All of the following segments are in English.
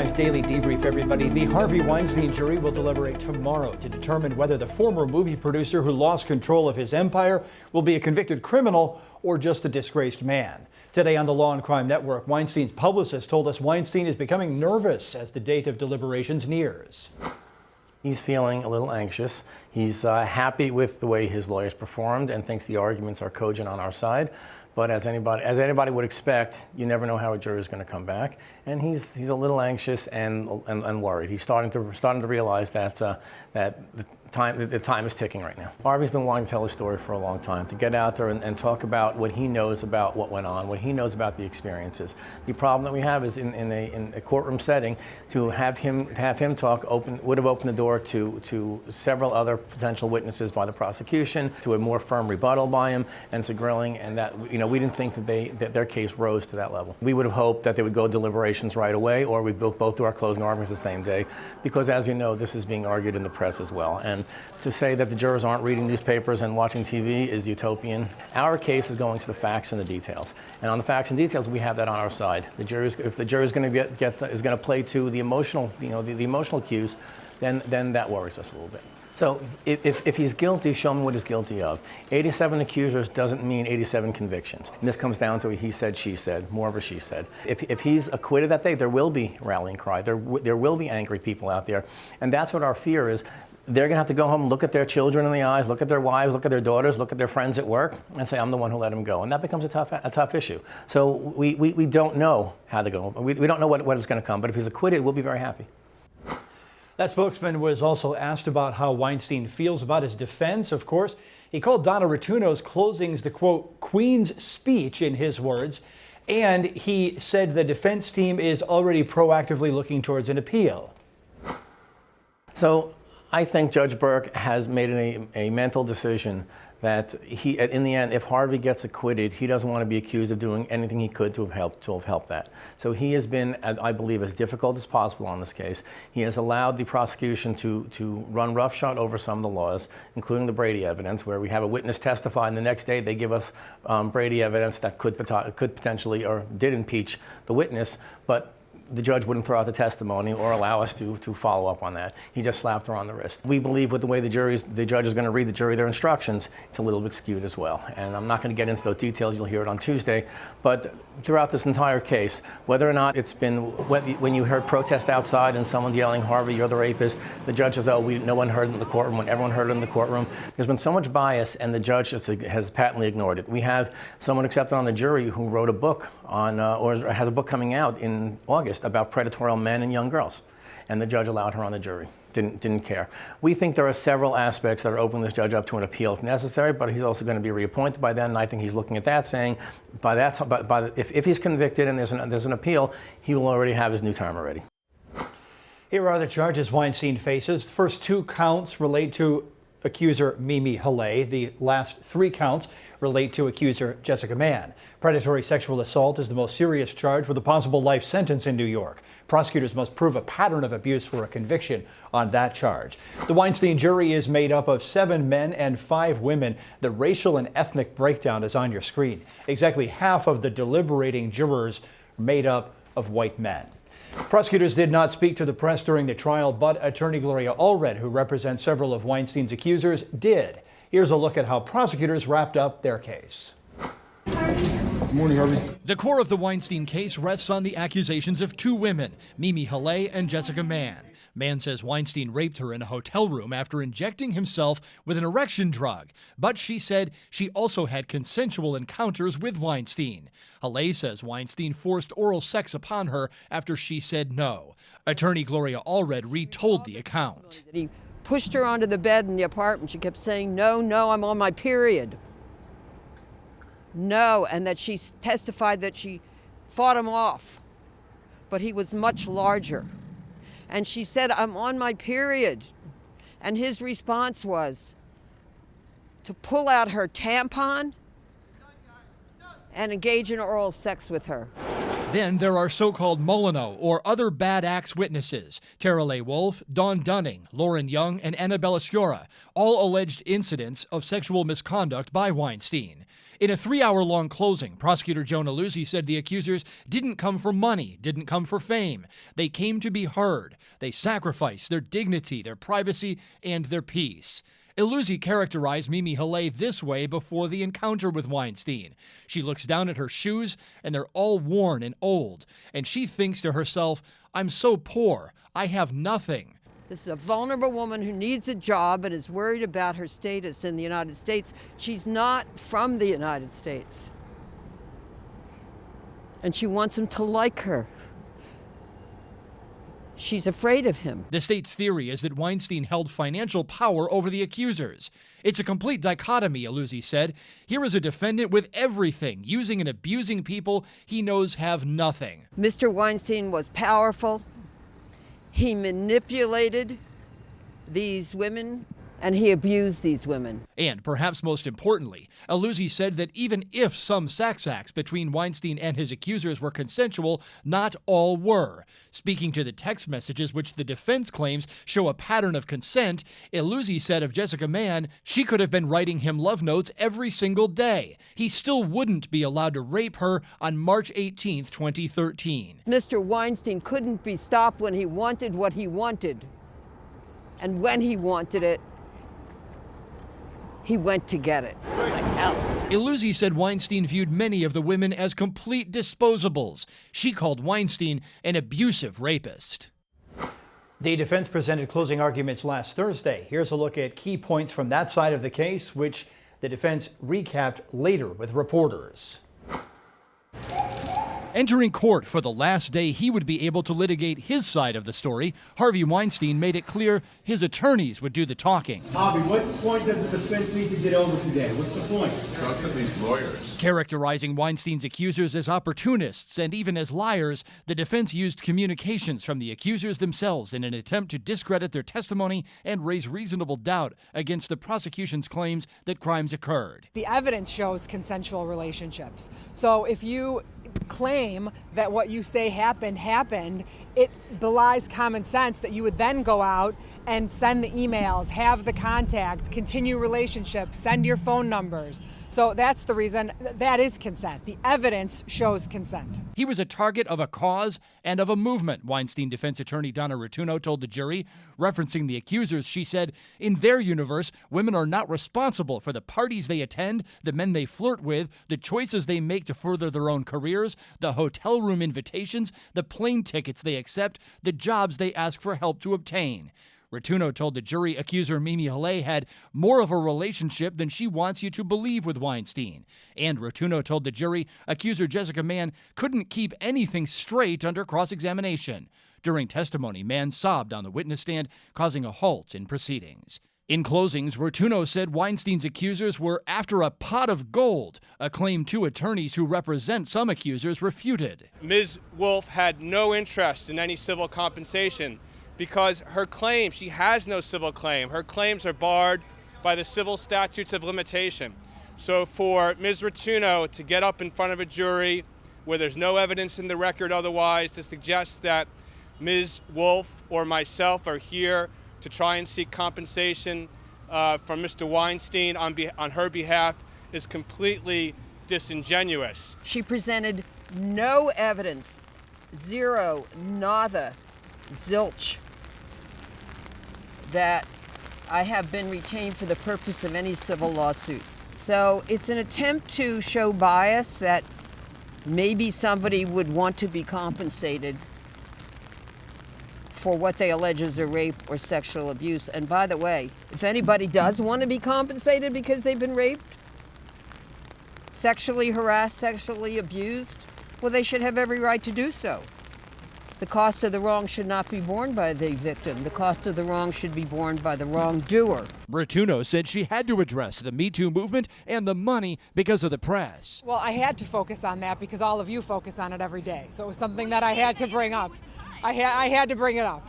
Law&Crime's Daily Debrief, everybody. The Harvey Weinstein jury will deliberate tomorrow to determine whether the former movie producer who lost control of his empire will be a convicted criminal or just a disgraced man. Today on the Law&Crime Network, Weinstein's publicist told us Weinstein is becoming nervous as the date of deliberations nears. He's feeling a little anxious. He's happy with the way his lawyers performed and thinks the arguments are cogent on our side. But as anybody would expect, you never know how a jury is going to come back, and he's a little anxious and worried. He's starting to realize that the time is ticking right now. Harvey's been wanting to tell his story for a long time, to get out there and talk about what he knows about what went on, what he knows about the experiences. The problem that we have is in a courtroom setting, to have him talk would have opened the door to several other potential witnesses by the prosecution, to a more firm rebuttal by him, and to grilling, and that we didn't think that their case rose to that level. We would have hoped that they would go deliberations right away, or we both do our closing arguments the same day, because as you know, this is being argued in the press as well. And to say that the jurors aren't reading newspapers and watching TV is utopian. Our case is going to the facts and the details, and on the facts and details, we have that on our side. If the jury is going to play to the emotional, the emotional cues, then that worries us a little bit. So if he's guilty, show me what he's guilty of. 87 accusers doesn't mean 87 convictions. And this comes down to a he said, she said, more of a she said. If he's acquitted that day, there will be rallying cry. There will be angry people out there, and that's what our fear is. They're going to have to go home, look at their children in the eyes, look at their wives, look at their daughters, look at their friends at work, and say, I'm the one who let him go. And that becomes a tough issue. So we don't know how to go. We don't know what is going to come, but if he's acquitted, we'll be very happy. That spokesman was also asked about how Weinstein feels about his defense. Of course, he called Donna Rotuno's closings the, quote, Queen's speech, in his words, and he said the defense team is already proactively looking towards an appeal. So I think Judge Burke has made a mental decision that in the end, if Harvey gets acquitted, he doesn't want to be accused of doing anything he could to have helped that. So he has been, I believe, as difficult as possible on this case. He has allowed the prosecution to run roughshod over some of the laws, including the Brady evidence, where we have a witness testify, and the next day they give us Brady evidence that could potentially or did impeach the witness, but the judge wouldn't throw out the testimony or allow us to follow up on that. He just slapped her on the wrist. We believe with the way the judge is going to read the jury their instructions, it's a little bit skewed as well. And I'm not going to get into those details. You'll hear it on Tuesday. But throughout this entire case, whether or not it's been when you heard protest outside and someone's yelling, Harvey, you're the rapist, the judge says, oh, no one heard it in the courtroom, when everyone heard it in the courtroom. There's been so much bias, and the judge has patently ignored it. We have someone accepted on the jury who wrote a book on, or has a book coming out in August about predatory men and young girls, and the judge allowed her on the jury. Didn't care. We think there are several aspects that are opening this judge up to an appeal if necessary, but he's also going to be reappointed by then, and I think he's looking at that, saying if he's convicted and there's an appeal, he will already have his new term already. Here are the charges Weinstein faces. The first 2 counts relate to accuser Mimi Haley. The last 3 counts relate to accuser Jessica Mann. Predatory sexual assault is the most serious charge, with a possible life sentence in New York. Prosecutors must prove a pattern of abuse for a conviction on that charge. The Weinstein jury is made up of 7 men and 5 women. The racial and ethnic breakdown is on your screen. Exactly half of the deliberating jurors are made up of white men. Prosecutors did not speak to the press during the trial, but attorney Gloria Allred, who represents several of Weinstein's accusers, did. Here's a look at how prosecutors wrapped up their case. Good morning, Harvey. The core of the Weinstein case rests on the accusations of 2 women, Mimi Haley and Jessica Mann. Mann says Weinstein raped her in a hotel room after injecting himself with an erection drug, but she said she also had consensual encounters with Weinstein. Haley says Weinstein forced oral sex upon her after she said no. Attorney Gloria Allred retold the account. He pushed her onto the bed in the apartment. She kept saying, no, I'm on my period. No, and that she testified that she fought him off, but he was much larger. And she said, I'm on my period. And his response was to pull out her tampon and engage in oral sex with her. Then there are so-called Molyneux or other bad acts witnesses. Tara Leigh Wolfe, Dawn Dunning, Lauren Young, and Annabella Sciorra, all alleged incidents of sexual misconduct by Weinstein. In a 3-hour-long closing, prosecutor Jonah Luzzi said the accusers didn't come for money, didn't come for fame. They came to be heard. They sacrificed their dignity, their privacy, and their peace. Luzzi characterized Mimi Halle this way before the encounter with Weinstein. She looks down at her shoes, and they're all worn and old. And she thinks to herself, I'm so poor. I have nothing. This is a vulnerable woman who needs a job and is worried about her status in the United States. She's not from the United States. And she wants him to like her. She's afraid of him. The state's theory is that Weinstein held financial power over the accusers. It's a complete dichotomy, Luzzi said. Here is a defendant with everything, using and abusing people he knows have nothing. Mr. Weinstein was powerful. He manipulated these women, and he abused these women. And perhaps most importantly, Luzzi said that even if some sex acts between Weinstein and his accusers were consensual, not all were. Speaking to the text messages which the defense claims show a pattern of consent, Luzzi said of Jessica Mann, she could have been writing him love notes every single day. He still wouldn't be allowed to rape her on March 18, 2013. Mr. Weinstein couldn't be stopped when he wanted what he wanted. And when he wanted it, he went to get it. Luzzi said Weinstein viewed many of the women as complete disposables. She called Weinstein an abusive rapist. The defense presented closing arguments last Thursday. Here's a look at key points from that side of the case, which the defense recapped later with reporters. Entering court for the last day he would be able to litigate his side of the story, Harvey Weinstein made it clear his attorneys would do the talking. Harvey, what point does the defense need to get over today? What's the point? Trust in these lawyers. Characterizing Weinstein's accusers as opportunists and even as liars, the defense used communications from the accusers themselves in an attempt to discredit their testimony and raise reasonable doubt against the prosecution's claims that crimes occurred. The evidence shows consensual relationships. So if you claim that what you say happened, it belies common sense that you would then go out and send the emails, have the contact, continue relationships, send your phone numbers. So that's the reason that is consent. The evidence shows consent. He was a target of a cause and of a movement, Weinstein defense attorney Donna Rotuno told the jury. Referencing the accusers, she said, in their universe, women are not responsible for the parties they attend, the men they flirt with, the choices they make to further their own careers, the hotel room invitations, the plane tickets they accept, the jobs they ask for help to obtain. Rotuno told the jury accuser Mimi Halle had more of a relationship than she wants you to believe with Weinstein. And Rotuno told the jury accuser Jessica Mann couldn't keep anything straight under cross-examination. During testimony, Mann sobbed on the witness stand, causing a halt in proceedings. In closings, Rotuno said Weinstein's accusers were after a pot of gold, a claim two attorneys who represent some accusers refuted. Ms. Wolf had no interest in any civil compensation because her claim, she has no civil claim. Her claims are barred by the civil statutes of limitation. So for Ms. Rotuno to get up in front of a jury where there's no evidence in the record otherwise to suggest that Ms. Wolf or myself are here to try and seek compensation from Mr. Weinstein on her behalf is completely disingenuous. She presented no evidence, zero, nada, zilch, that I have been retained for the purpose of any civil lawsuit. So it's an attempt to show bias that maybe somebody would want to be compensated for what they allege is a rape or sexual abuse. And by the way, if anybody does want to be compensated because they've been raped, sexually harassed, sexually abused, well, they should have every right to do so. The cost of the wrong should not be borne by the victim. The cost of the wrong should be borne by the wrongdoer. Rotuno said she had to address the Me Too movement and the money because of the press. Well, I had to focus on that because all of you focus on it every day. So it was something that I had to bring up. I had to bring it up.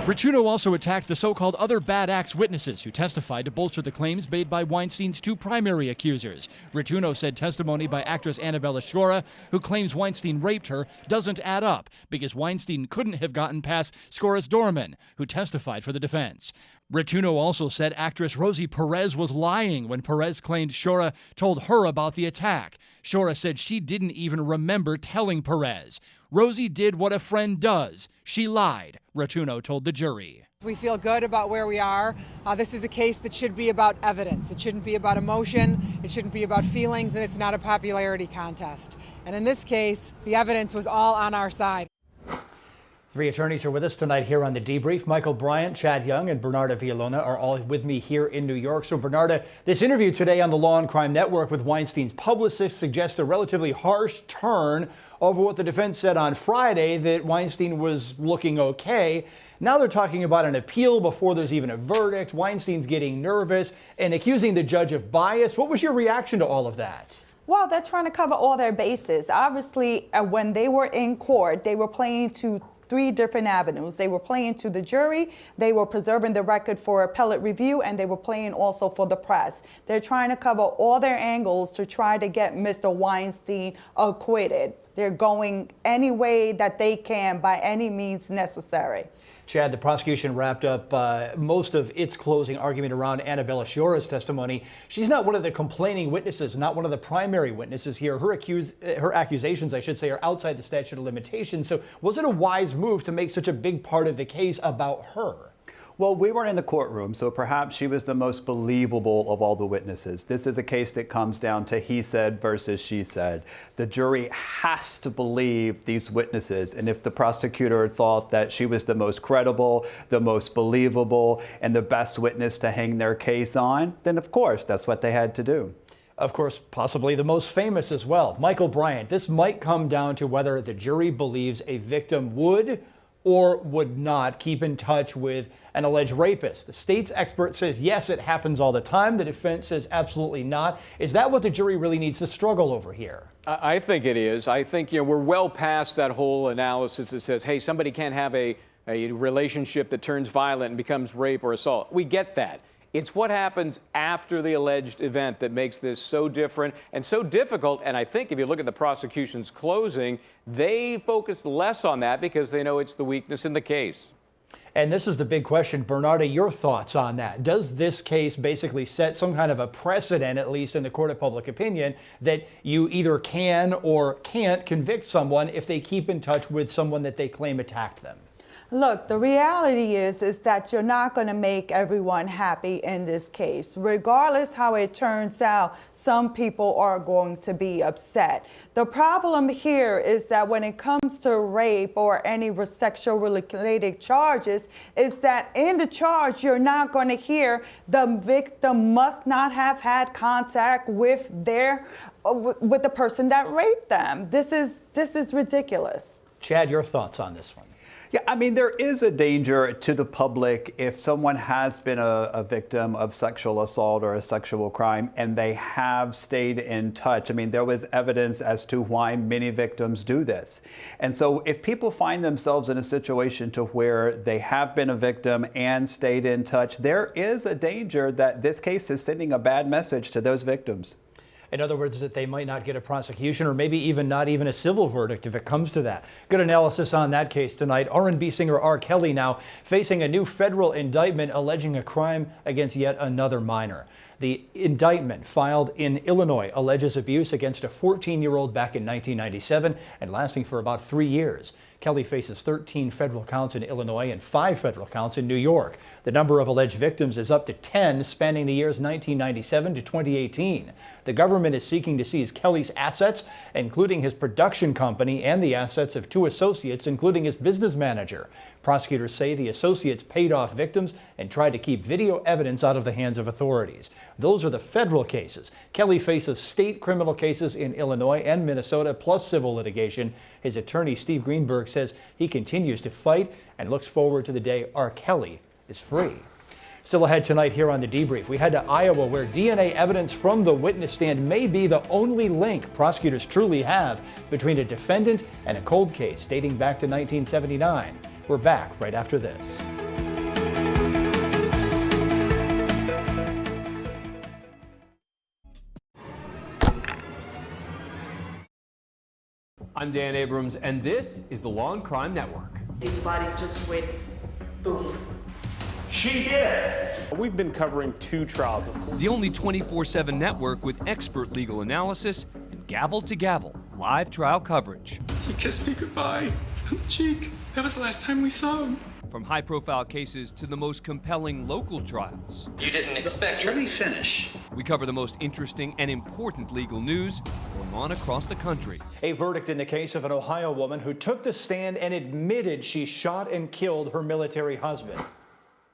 Rotuno also attacked the so-called other bad acts witnesses who testified to bolster the claims made by Weinstein's two primary accusers. Rotuno said testimony by actress Annabella Sciorra, who claims Weinstein raped her, doesn't add up because Weinstein couldn't have gotten past Sciorra's doorman, who testified for the defense. Rotuno also said actress Rosie Perez was lying when Perez claimed Shora told her about the attack. Shora said she didn't even remember telling Perez. Rosie did what a friend does. She lied, Rotuno told the jury. We feel good about where we are. This is a case that should be about evidence. It shouldn't be about emotion. It shouldn't be about feelings, and it's not a popularity contest. And in this case, the evidence was all on our side. 3 attorneys are with us tonight here on The Debrief. Michael Bryant, Chad Young, and Bernarda Villalona are all with me here in New York. So Bernarda, this interview today on the Law and Crime Network with Weinstein's publicist suggests a relatively harsh turn over what the defense said on Friday, that Weinstein was looking okay. Now they're talking about an appeal before there's even a verdict. Weinstein's getting nervous and accusing the judge of bias. What was your reaction to all of that? Well, they're trying to cover all their bases. Obviously, when they were in court, they were playing to 3 different avenues. They were playing to the jury, they were preserving the record for appellate review, and they were playing also for the press. They're trying to cover all their angles to try to get Mr. Weinstein acquitted. They're going any way that they can by any means necessary. Chad, the prosecution wrapped up most of its closing argument around Annabella Sciora's testimony. She's not one of the complaining witnesses, not one of the primary witnesses here. Her accusations, I should say, are outside the statute of limitations. So was it a wise move to make such a big part of the case about her? Well, we weren't in the courtroom, so perhaps she was the most believable of all the witnesses. This is a case that comes down to he said versus she said. The jury has to believe these witnesses, and if the prosecutor thought that she was the most credible, the most believable, and the best witness to hang their case on, then of course that's what they had to do. Of course, possibly the most famous as well. Michael Bryant, this might come down to whether the jury believes a victim would or would not keep in touch with an alleged rapist. The state's expert says, yes, it happens all the time. The defense says absolutely not. Is that what the jury really needs to struggle over here? I think it is. I think we're well past that whole analysis that says, hey, somebody can't have a relationship that turns violent and becomes rape or assault. We get that. It's what happens after the alleged event that makes this so different and so difficult. And I think if you look at the prosecution's closing, they focused less on that because they know it's the weakness in the case. And this is the big question. Bernarda, your thoughts on that? Does this case basically set some kind of a precedent, at least in the court of public opinion, that you either can or can't convict someone if they keep in touch with someone that they claim attacked them? Look, the reality is that you're not going to make everyone happy in this case. Regardless how it turns out, some people are going to be upset. The problem here is that when it comes to rape or any sexual related charges, is that in the charge, you're not going to hear the victim must not have had contact with with the person that raped them. This is ridiculous. Chad, your thoughts on this one? Yeah, I mean, there is a danger to the public if someone has been a victim of sexual assault or a sexual crime and they have stayed in touch. I mean, there was evidence as to why many victims do this. And so if people find themselves in a situation to where they have been a victim and stayed in touch, there is a danger that this case is sending a bad message to those victims. In other words, that they might not get a prosecution or maybe not even a civil verdict if it comes to that. Good analysis on that case tonight. R&B singer R. Kelly now facing a new federal indictment alleging a crime against yet another minor. The indictment filed in Illinois alleges abuse against a 14-year-old back in 1997 and lasting for about 3 years. Kelly faces 13 federal counts in Illinois and 5 federal counts in New York. The number of alleged victims is up to 10, spanning the years 1997 to 2018. The government is seeking to seize Kelly's assets, including his production company and the assets of 2 associates, including his business manager. Prosecutors say the associates paid off victims and tried to keep video evidence out of the hands of authorities. Those are the federal cases. Kelly faces state criminal cases in Illinois and Minnesota, plus civil litigation. His attorney, Steve Greenberg, says he continues to fight and looks forward to the day R. Kelly is free. Still ahead tonight here on The Debrief, we head to Iowa, where DNA evidence from the witness stand may be the only link prosecutors truly have between a defendant and a cold case dating back to 1979. We're back right after this. I'm Dan Abrams, and this is the Law and Crime Network. His body just went boom. She did it. We've been covering 2 trials, of course. The only 24/7 network with expert legal analysis and gavel to gavel live trial coverage. He kissed me goodbye on the cheek. That was the last time we saw him. From high-profile cases to the most compelling local trials. You didn't expect her. Let me finish. We cover the most interesting and important legal news going on across the country. A verdict in the case of an Ohio woman who took the stand and admitted she shot and killed her military husband.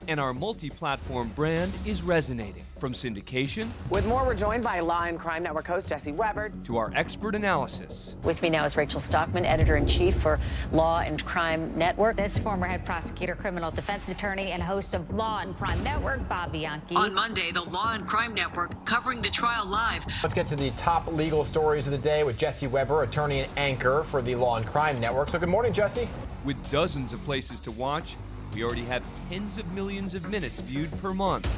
And our multi-platform brand is resonating. From syndication. With more, we're joined by Law and Crime Network host Jesse Weber. To our expert analysis. With me now is Rachel Stockman, editor-in-chief for Law and Crime Network. This former head prosecutor, criminal defense attorney, and host of Law and Crime Network, Bob Bianchi. On Monday, the Law and Crime Network covering the trial live. Let's get to the top legal stories of the day with Jesse Weber, attorney and anchor for the Law and Crime Network. So good morning, Jesse. With dozens of places to watch, we already have tens of millions of minutes viewed per month.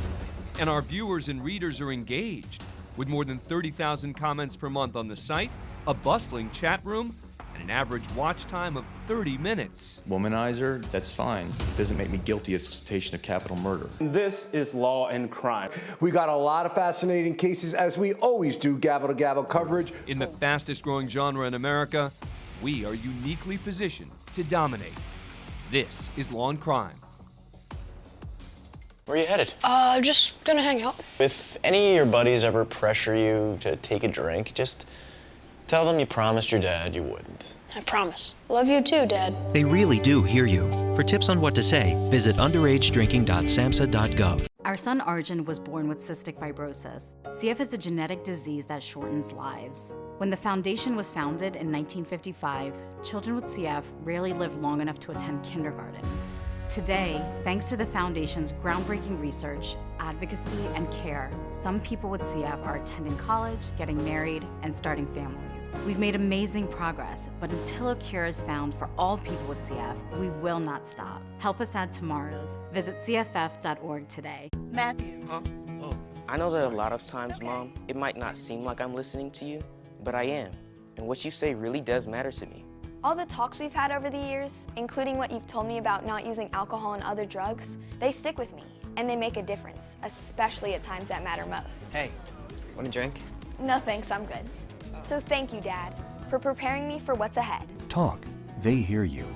And our viewers and readers are engaged, with more than 30,000 comments per month on the site, a bustling chat room, and an average watch time of 30 minutes. Womanizer, that's fine. It doesn't make me guilty of solicitation of capital murder. This is Law and Crime. We got a lot of fascinating cases, as we always do, gavel to gavel coverage. In the fastest growing genre in America, we are uniquely positioned to dominate. This is Law and Crime. Where are you headed? Just gonna hang out. If any of your buddies ever pressure you to take a drink, just tell them you promised your dad you wouldn't. I promise. Love you too, Dad. They really do hear you. For tips on what to say, visit underagedrinking.samhsa.gov. Our son Arjun was born with cystic fibrosis. CF is a genetic disease that shortens lives. When the foundation was founded in 1955, children with CF rarely live long enough to attend kindergarten. Today, thanks to the foundation's groundbreaking research, advocacy, and care, some people with CF are attending college, getting married, and starting families. We've made amazing progress, but until a cure is found for all people with CF, we will not stop. Help us add tomorrows. Visit cff.org today. Matthew. I know that a lot of times, Mom, it might not seem like I'm listening to you, but I am. And what you say really does matter to me. All the talks we've had over the years, including what you've told me about not using alcohol and other drugs, they stick with me, and they make a difference, especially at times that matter most. Hey, want a drink? No thanks, I'm good. So thank you, Dad, for preparing me for what's ahead. Talk. They hear you.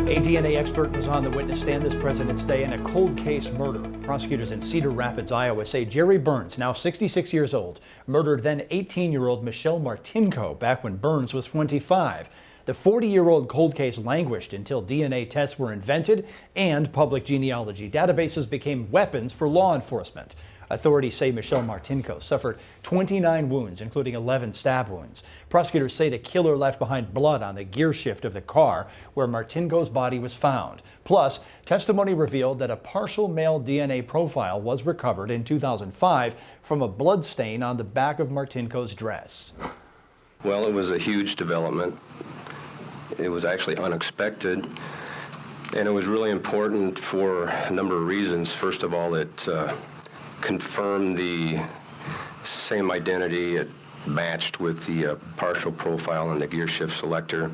A DNA expert was on the witness stand this President's Day in a cold case murder. Prosecutors in Cedar Rapids, Iowa say Jerry Burns, now 66 years old, murdered then 18-year-old Michelle Martinko back when Burns was 25. The 40-year-old cold case languished until DNA tests were invented and public genealogy databases became weapons for law enforcement. Authorities say Michelle Martinko suffered 29 wounds, including 11 stab wounds. Prosecutors say the killer left behind blood on the gear shift of the car where Martinko's body was found. Plus, testimony revealed that a partial male DNA profile was recovered in 2005 from a blood stain on the back of Martinko's dress. Well, it was a huge development. It was actually unexpected, and it was really important for a number of reasons. First of all, it confirmed the same identity. It matched with the partial profile on the gear shift selector,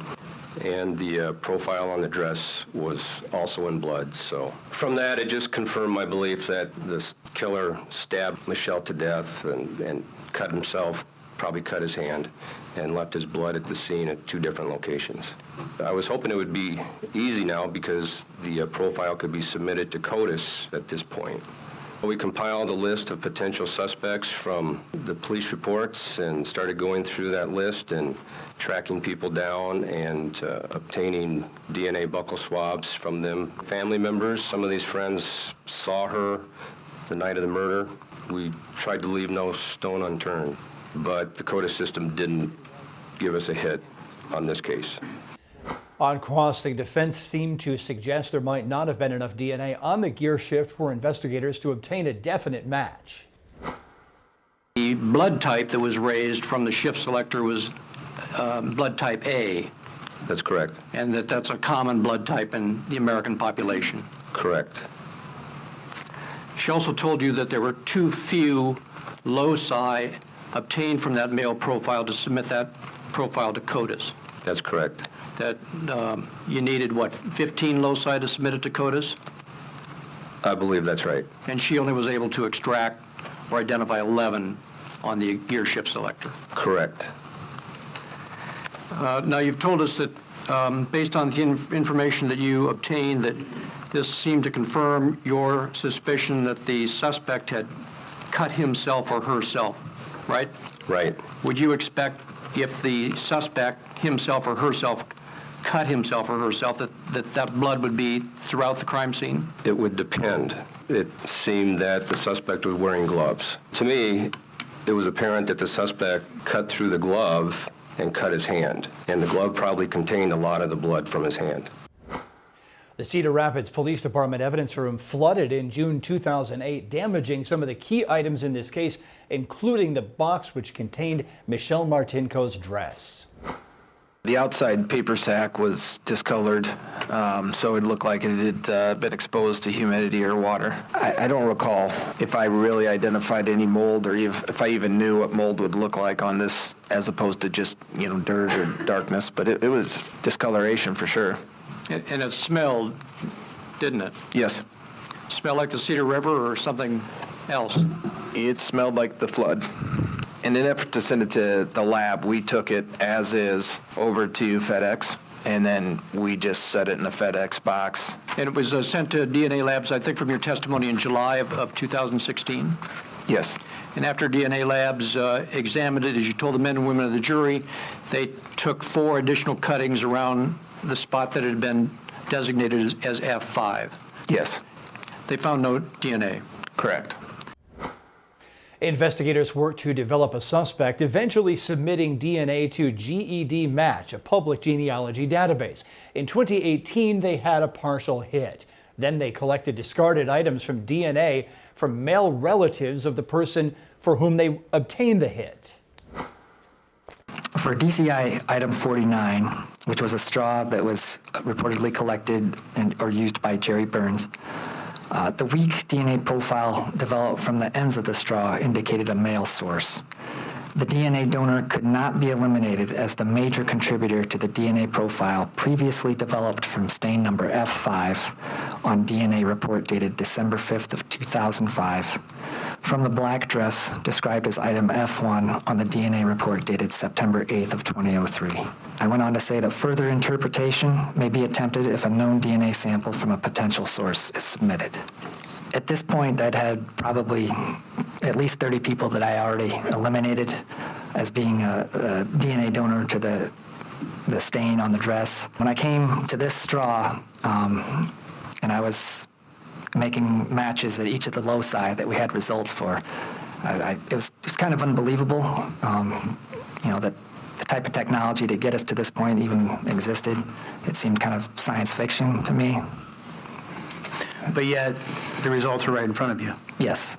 and the profile on the dress was also in blood. So from that, it just confirmed my belief that this killer stabbed Michelle to death and cut himself, probably cut his hand, and left his blood at the scene at 2 different locations. I was hoping it would be easy now because the profile could be submitted to CODIS at this point. We compiled a list of potential suspects from the police reports and started going through that list and tracking people down and obtaining DNA buccal swabs from them. Family members, some of these friends saw her the night of the murder. We tried to leave no stone unturned, but the CODIS system didn't give us a hit on this case. On cross, the defense seemed to suggest there might not have been enough DNA on the gear shift for investigators to obtain a definite match. The blood type that was raised from the shift selector was blood type A. That's correct. And that's a common blood type in the American population. Correct. She also told you that there were too few loci obtained from that male profile to submit that profile to CODIS. That's correct. That you needed, what, 15 loci to submit it to CODIS? I believe that's right. And she only was able to extract or identify 11 on the gear shift selector. Correct. Now, you've told us that based on the information that you obtained, that this seemed to confirm your suspicion that the suspect had cut himself or herself, right? Right. Would you expect if the suspect himself or herself cut himself or herself that blood would be throughout the crime scene? It would depend. It seemed that the suspect was wearing gloves. To me, it was apparent that the suspect cut through the glove and cut his hand, and the glove probably contained a lot of the blood from his hand. The Cedar Rapids Police Department evidence room flooded in June 2008, damaging some of the key items in this case, including the box which contained Michelle Martinko's dress. The outside paper sack was discolored, so it looked like it had been exposed to humidity or water. I don't recall if I really identified any mold or if I even knew what mold would look like on this as opposed to just, dirt or darkness, but it was discoloration for sure. And it smelled, didn't it? Yes. Smelled like the Cedar River or something else? It smelled like the flood. In an effort to send it to the lab, we took it as is over to FedEx, and then we just set it in a FedEx box. And it was sent to DNA labs, I think, from your testimony in July of 2016? Yes. And after DNA labs examined it, as you told the men and women of the jury, they took 4 additional cuttings around the spot that had been designated as F5. Yes. They found no DNA. Correct. Investigators worked to develop a suspect, eventually submitting DNA to GED Match, a public genealogy database. In 2018, they had a partial hit. Then they collected discarded items from DNA from male relatives of the person for whom they obtained the hit. For DCI item 49, which was a straw that was reportedly collected or used by Jerry Burns, the weak DNA profile developed from the ends of the straw indicated a male source. The DNA donor could not be eliminated as the major contributor to the DNA profile previously developed from stain number F5 on DNA report dated December 5th of 2005 from the black dress described as item F1 on the DNA report dated September 8th of 2003. I went on to say that further interpretation may be attempted if a known DNA sample from a potential source is submitted. At this point, I'd had probably at least 30 people that I already eliminated as being a DNA donor to the stain on the dress. When I came to this straw, and I was making matches at each of the loci that we had results for, it was kind of unbelievable, that the type of technology to get us to this point even existed. It seemed kind of science fiction to me. But yet, the results are right in front of you. Yes.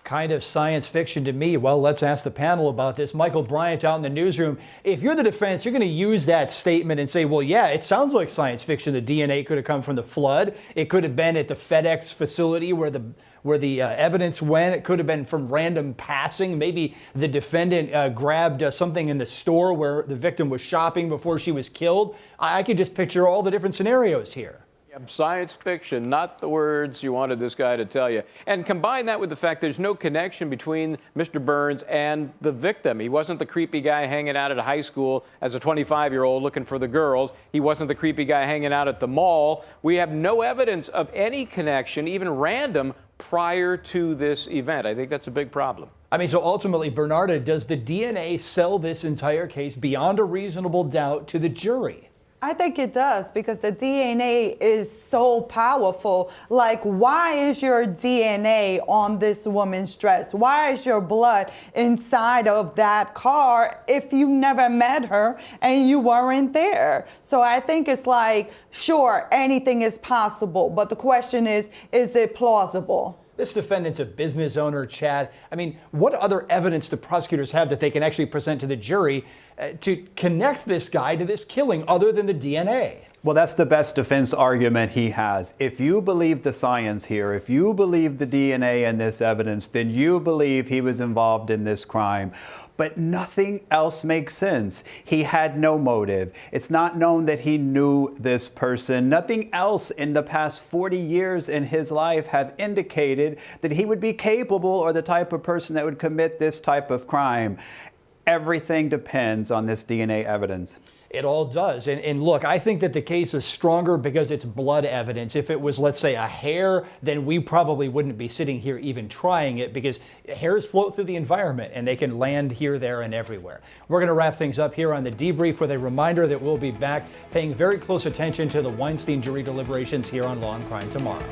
Kind of science fiction to me. Well, let's ask the panel about this. Michael Bryant out in the newsroom. If you're the defense, you're going to use that statement and say, well, yeah, it sounds like science fiction. The DNA could have come from the flood. It could have been at the FedEx facility where the evidence went. It could have been from random passing. Maybe the defendant grabbed something in the store where the victim was shopping before she was killed. I could just picture all the different scenarios here. Science fiction, not the words you wanted this guy to tell you. And combine that with the fact there's no connection between Mr. Burns and the victim. He wasn't the creepy guy hanging out at a high school as a 25-year-old looking for the girls. He wasn't the creepy guy hanging out at the mall. We have no evidence of any connection, even random, prior to this event. I think that's a big problem. I mean, so ultimately, Bernarda, does the DNA sell this entire case beyond a reasonable doubt to the jury? I think it does, because the DNA is so powerful. Like, why is your DNA on this woman's dress? Why is your blood inside of that car if you never met her and you weren't there? So I think it's like, sure, anything is possible, but the question is it plausible? This defendant's a business owner, Chad. I mean, what other evidence do prosecutors have that they can actually present to the jury to connect this guy to this killing other than the DNA? Well, that's the best defense argument he has. If you believe the science here, if you believe the DNA in this evidence, then you believe he was involved in this crime. But nothing else makes sense. He had no motive. It's not known that he knew this person. Nothing else in the past 40 years in his life have indicated that he would be capable or the type of person that would commit this type of crime. Everything depends on this DNA evidence. It all does. And look, I think that the case is stronger because it's blood evidence. If it was, let's say, a hair, then we probably wouldn't be sitting here even trying it, because hairs float through the environment and they can land here, there, and everywhere. We're going to wrap things up here on the debrief with a reminder that we'll be back paying very close attention to the Weinstein jury deliberations here on Law and Crime tomorrow.